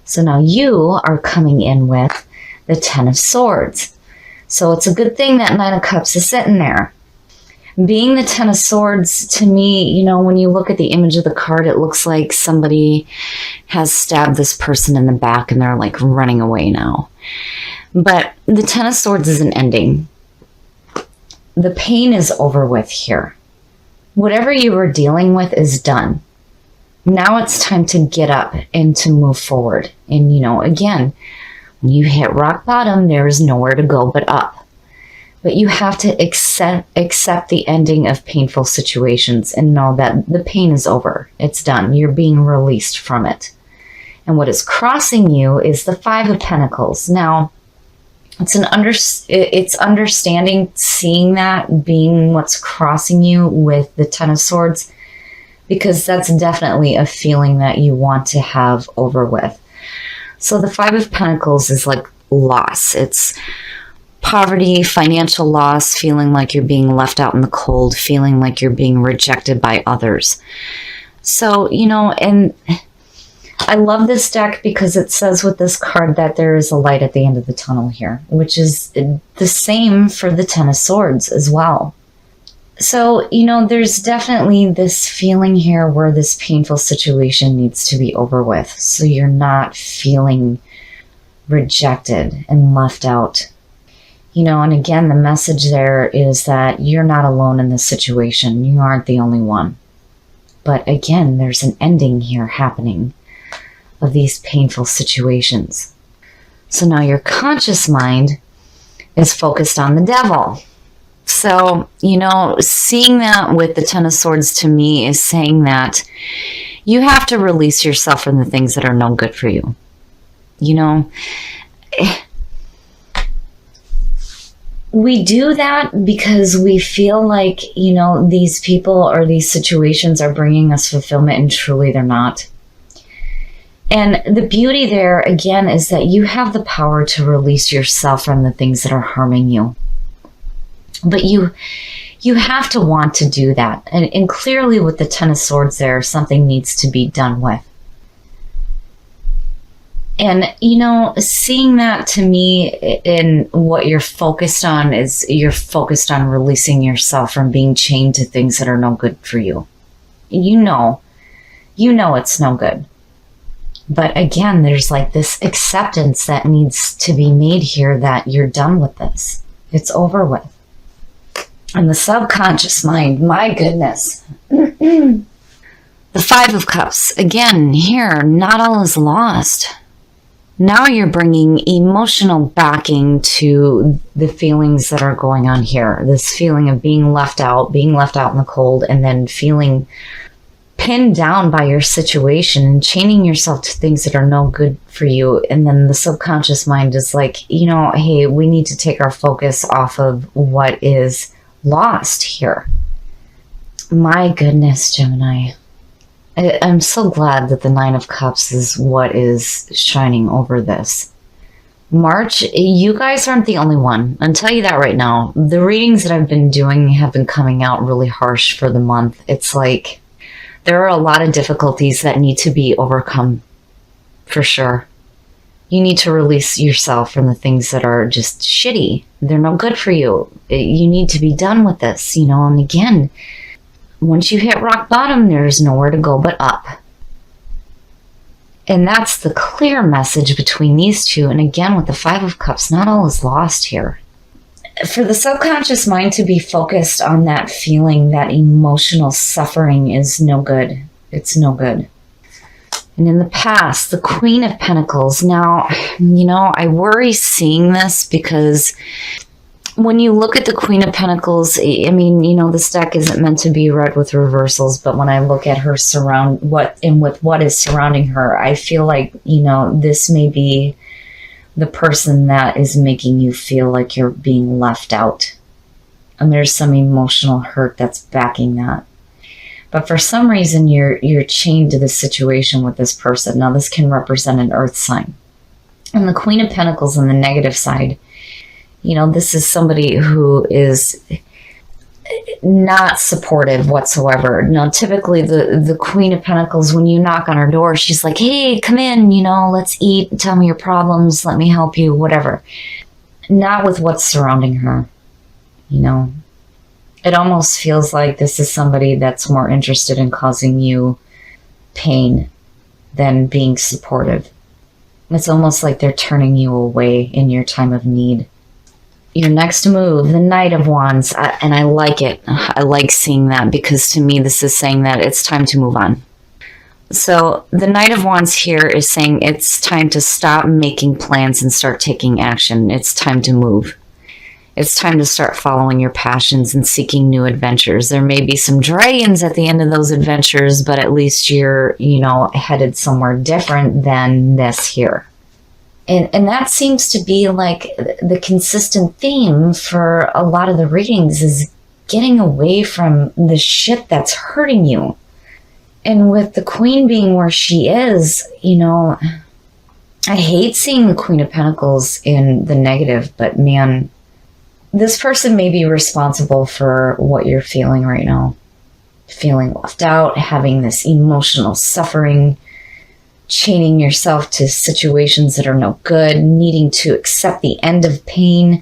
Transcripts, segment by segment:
So now you are coming in with the Ten of Swords. So it's a good thing that Nine of Cups is sitting there. Being the Ten of Swords, to me, when you look at the image of the card, it looks like somebody has stabbed this person in the back and they're like running away now. But the Ten of Swords is an ending. The pain is over with here. Whatever you were dealing with is done. Now it's time to get up and to move forward. And, again, when you hit rock bottom, there is nowhere to go but up. But you have to accept the ending of painful situations and know that the pain is over. It's done. You're being released from it. And what is crossing you is the Five of Pentacles. Now, it's understanding, seeing that, being what's crossing you with the Ten of Swords, because that's definitely a feeling that you want to have over with. So the Five of Pentacles is like loss. It's poverty, financial loss, feeling like you're being left out in the cold, feeling like you're being rejected by others. So, and I love this deck because it says with this card that there is a light at the end of the tunnel here, which is the same for the Ten of Swords as well. So, there's definitely this feeling here where this painful situation needs to be over with. So you're not feeling rejected and left out. And again, the message there is that you're not alone in this situation. You aren't the only one. But again, there's an ending here happening of these painful situations. So now your conscious mind is focused on the devil. So, seeing that with the Ten of Swords to me is saying that you have to release yourself from the things that are no good for you. We do that because we feel like, these people or these situations are bringing us fulfillment, and truly they're not. And the beauty there, again, is that you have the power to release yourself from the things that are harming you. But you have to want to do that. And clearly with the Ten of Swords there, something needs to be done with. And, seeing that to me in what you're focused on is you're focused on releasing yourself from being chained to things that are no good for you. You know it's no good. But again, there's like this acceptance that needs to be made here that you're done with this. It's over with. And the subconscious mind, my goodness. The Five of Cups, again, here, not all is lost. Now you're bringing emotional backing to the feelings that are going on here. This feeling of being left out in the cold, and then feeling pinned down by your situation and chaining yourself to things that are no good for you. And then the subconscious mind is like, hey, we need to take our focus off of what is lost here. My goodness, Gemini. I'm so glad that the Nine of Cups is what is shining over this. March, you guys aren't the only one. I'll tell you that right now. The readings that I've been doing have been coming out really harsh for the month. It's like there are a lot of difficulties that need to be overcome, for sure. You need to release yourself from the things that are just shitty. They're no good for you. You need to be done with this, and again, once you hit rock bottom, there's nowhere to go but up. And that's the clear message between these two. And again, with the Five of Cups, not all is lost here. For the subconscious mind to be focused on that feeling, that emotional suffering is no good. It's no good. And in the past, the Queen of Pentacles. Now, I worry seeing this because when you look at the Queen of Pentacles, this deck isn't meant to be read with reversals, but when I look at her with what is surrounding her, I feel like, this may be the person that is making you feel like you're being left out. And there's some emotional hurt that's backing that. But for some reason, you're chained to this situation with this person. Now, this can represent an earth sign. And the Queen of Pentacles on the negative side, this is somebody who is not supportive whatsoever. Now, typically the Queen of Pentacles, when you knock on her door, she's like, hey, come in, let's eat, tell me your problems, let me help you, whatever. Not with what's surrounding her, It almost feels like this is somebody that's more interested in causing you pain than being supportive. It's almost like they're turning you away in your time of need. Your next move, the Knight of Wands, and I like it. I like seeing that because to me this is saying that it's time to move on. So the Knight of Wands here is saying it's time to stop making plans and start taking action. It's time to move. It's time to start following your passions and seeking new adventures. There may be some dragons at the end of those adventures, but at least you're, headed somewhere different than this here. And that seems to be like the consistent theme for a lot of the readings is getting away from the shit that's hurting you. And with the Queen being where she is, I hate seeing the Queen of Pentacles in the negative, but man, this person may be responsible for what you're feeling right now. Feeling left out, having this emotional suffering, chaining yourself to situations that are no good, needing to accept the end of pain,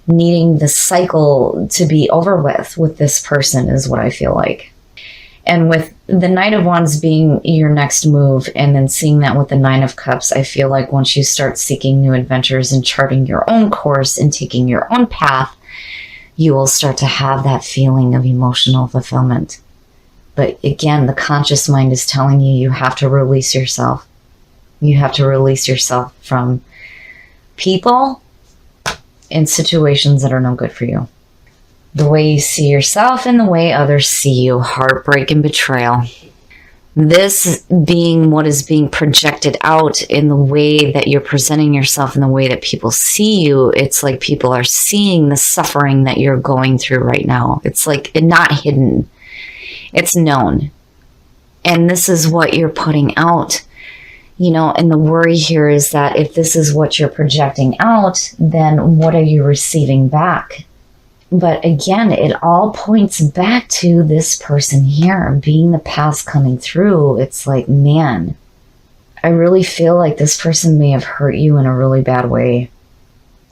needing the cycle to be over with this person is what I feel like. And with the Knight of Wands being your next move and then seeing that with the Nine of Cups, I feel like once you start seeking new adventures and charting your own course and taking your own path, you will start to have that feeling of emotional fulfillment. But again, the conscious mind is telling you you have to release yourself. You have to release yourself from people and situations that are no good for you. The way you see yourself and the way others see you, heartbreak and betrayal. This being what is being projected out in the way that you're presenting yourself and the way that people see you, it's like people are seeing the suffering that you're going through right now. It's like not hidden. It's known. And this is what you're putting out. And the worry here is that if this is what you're projecting out, then what are you receiving back? But again, it all points back to this person here being the past coming through. It's like, man, I really feel like this person may have hurt you in a really bad way.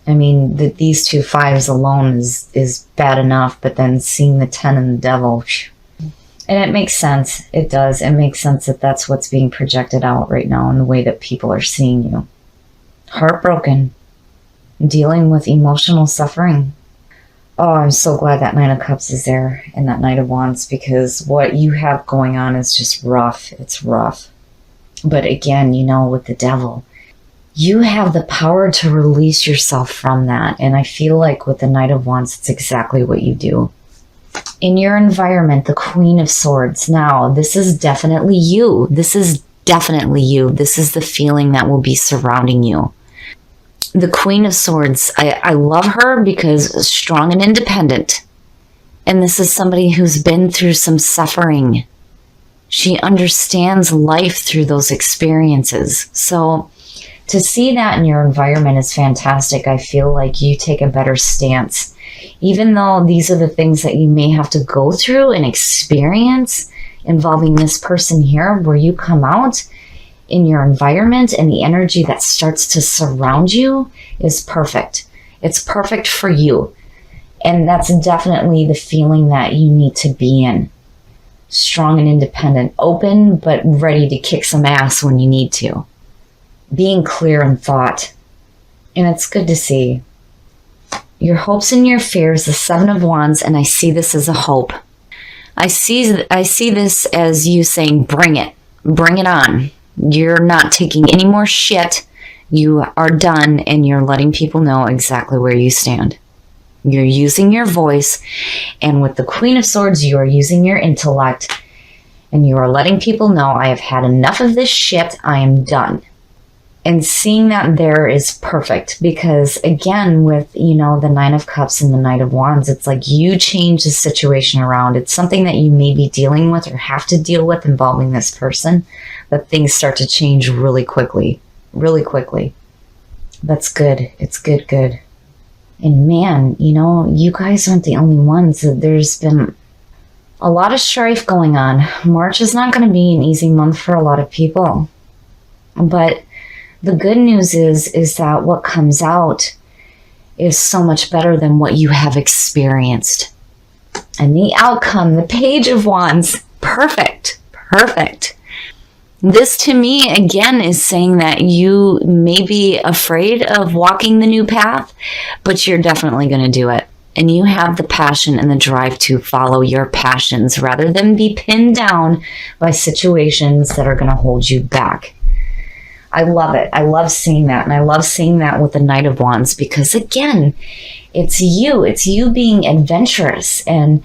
I mean, these two fives alone is bad enough, but then seeing the 10 and the devil, and it makes sense. It does. It makes sense that that's what's being projected out right now in the way that people are seeing you. Heartbroken, dealing with emotional suffering. Oh, I'm so glad that Nine of Cups is there and that Knight of Wands, because what you have going on is just rough. It's rough. But again, with the devil, you have the power to release yourself from that. And I feel like with the Knight of Wands, it's exactly what you do. In your environment, the Queen of Swords. Now, this is definitely you. This is definitely you. This is the feeling that will be surrounding you. The Queen of Swords, I love her because strong and independent. And this is somebody who's been through some suffering. She understands life through those experiences. So to see that in your environment is fantastic. I feel like you take a better stance. Even though these are the things that you may have to go through and experience involving this person here, where you come out in your environment and the energy that starts to surround you is perfect. It's perfect for you. And that's definitely the feeling that you need to be in. Strong and independent, open, but ready to kick some ass when you need to. Being clear in thought. And it's good to see. Your hopes and your fears, the Seven of Wands, and I see this as a hope. I see this as you saying, bring it on. You're not taking any more shit. You are done, and you're letting people know exactly where you stand. You're using your voice, and with the Queen of Swords, you are using your intellect, and you are letting people know, I have had enough of this shit. I am done. And seeing that there is perfect, because again, with, the Nine of Cups and the Knight of Wands, it's like you change the situation around. It's something that you may be dealing with or have to deal with involving this person, but things start to change really quickly, really quickly. That's good. It's good. And man, you guys aren't the only ones. There's been a lot of strife going on. March is not going to be an easy month for a lot of people. But the good news is that what comes out is so much better than what you have experienced. And the outcome, the Page of Wands, perfect. This to me, again, is saying that you may be afraid of walking the new path, but you're definitely going to do it. And you have the passion and the drive to follow your passions rather than be pinned down by situations that are going to hold you back. I love it. I love seeing that. And I love seeing that with the Knight of Wands because, again, it's you. It's you being adventurous and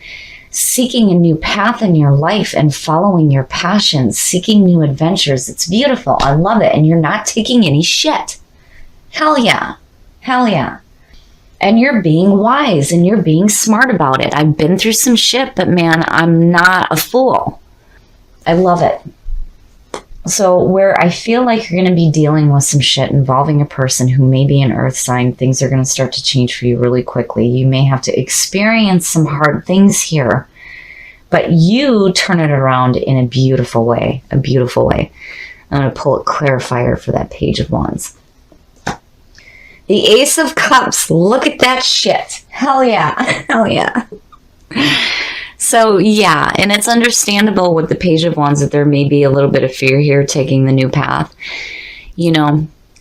seeking a new path in your life and following your passions, seeking new adventures. It's beautiful. I love it. And you're not taking any shit. Hell yeah. Hell yeah. And you're being wise and you're being smart about it. I've been through some shit, but man, I'm not a fool. I love it. So where I feel like you're going to be dealing with some shit involving a person who may be an earth sign, things are going to start to change for you really quickly. You may have to experience some hard things here, but you turn it around in a beautiful way, I'm going to pull a clarifier for that Page of Wands. The Ace of Cups, look at that shit. Hell yeah, hell yeah. So yeah, and it's understandable with the Page of Wands that there may be a little bit of fear here taking the new path.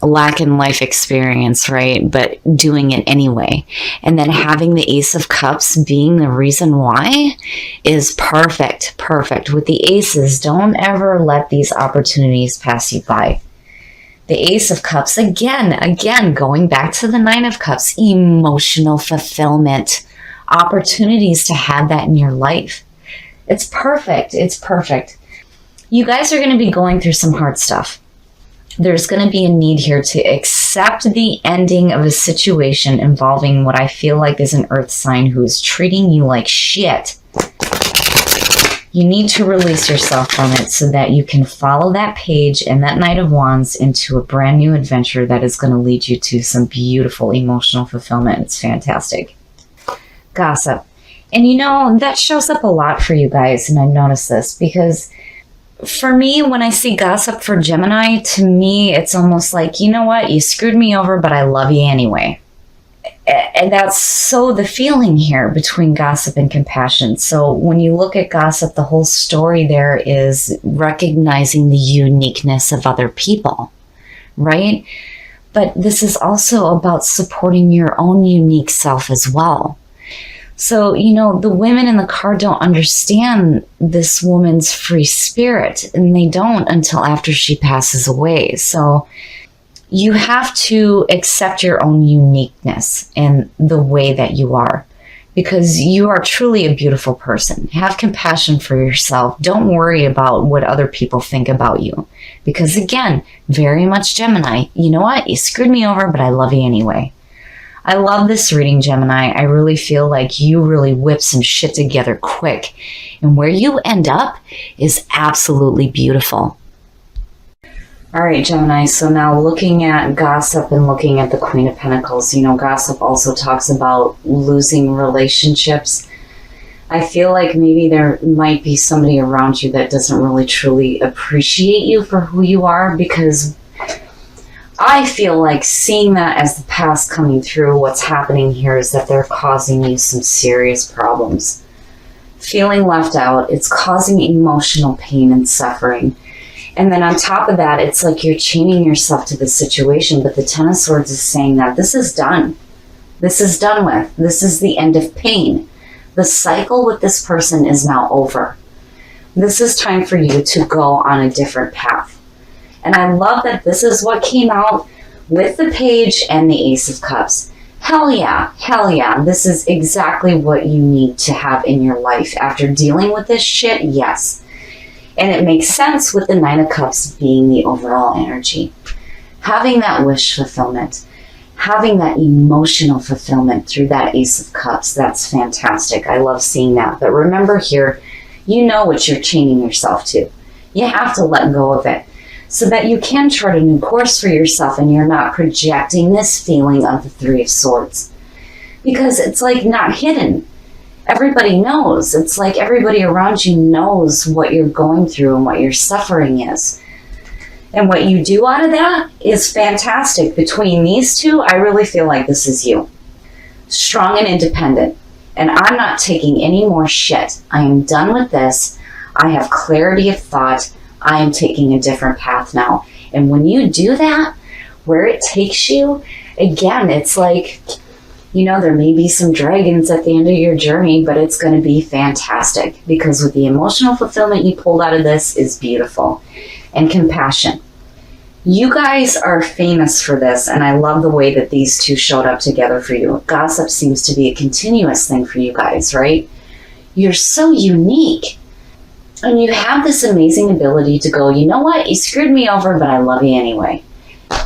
Lack in life experience, right? But doing it anyway. And then having the Ace of Cups being the reason why is perfect. With the aces, don't ever let these opportunities pass you by. The Ace of Cups, again, going back to the Nine of Cups, emotional fulfillment. Opportunities to have that in your life. It's perfect. You guys are going to be going through some hard stuff. There's going to be a need here to accept the ending of a situation involving what I feel like is an earth sign who is treating you like shit. You need to release yourself from it so that you can follow that page and that Knight of Wands into a brand new adventure that is going to lead you to some beautiful emotional fulfillment. It's fantastic. Gossip. And that shows up a lot for you guys, and I've noticed this because for me, when I see gossip for Gemini, to me, it's almost like, you know what, you screwed me over, but I love you anyway. And that's so the feeling here between gossip and compassion. So when you look at gossip, the whole story there is recognizing the uniqueness of other people, right? But this is also about supporting your own unique self as well. So, the women in the card don't understand this woman's free spirit, and they don't until after she passes away. So you have to accept your own uniqueness and the way that you are, because you are truly a beautiful person. Have compassion for yourself. Don't worry about what other people think about you, because again, very much Gemini. You know what? You screwed me over, but I love you anyway. I love this reading, Gemini. I really feel like you really whip some shit together quick. And where you end up is absolutely beautiful. All right, Gemini. So now looking at gossip and looking at the Queen of Pentacles, gossip also talks about losing relationships. I feel like maybe there might be somebody around you that doesn't really truly appreciate you for who you are, because I feel like seeing that as the past coming through, what's happening here is that they're causing you some serious problems. Feeling left out, it's causing emotional pain and suffering. And then on top of that, it's like you're chaining yourself to the situation, but the Ten of Swords is saying that this is done. This is done with. This is the end of pain. The cycle with this person is now over. This is time for you to go on a different path. And I love that this is what came out with the Page and the Ace of Cups. Hell yeah, hell yeah. This is exactly what you need to have in your life after dealing with this shit, yes. And it makes sense with the Nine of Cups being the overall energy. Having that wish fulfillment, having that emotional fulfillment through that Ace of Cups, that's fantastic. I love seeing that. But remember here, you know what you're chaining yourself to. You have to let go of it, so that you can chart a new course for yourself and you're not projecting this feeling of the Three of Swords. because it's like not hidden. Everybody knows. It's like everybody around you knows what you're going through and what your suffering is. And what you do out of that is fantastic. Between these two, I really feel like this is you. Strong and independent. And I'm not taking any more shit. I am done with this. I have clarity of thought. I am taking a different path now. And when you do that, where it takes you, again, it's like, there may be some dragons at the end of your journey, but it's going to be fantastic, because with the emotional fulfillment you pulled out of this is beautiful. And compassion. You guys are famous for this, and I love the way that these two showed up together for you. Gossip seems to be a continuous thing for you guys, right? You're so unique. And you have this amazing ability to go, you know what? You screwed me over, but I love you anyway.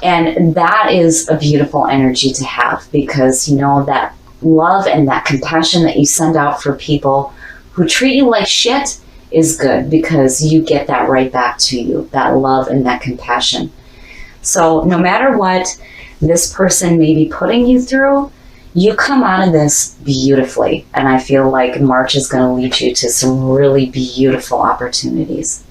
And that is a beautiful energy to have, because that love and that compassion that you send out for people who treat you like shit is good, because you get that right back to you, that love and that compassion. So no matter what this person may be putting you through, you come out of this beautifully. And I feel like March is going to lead you to some really beautiful opportunities.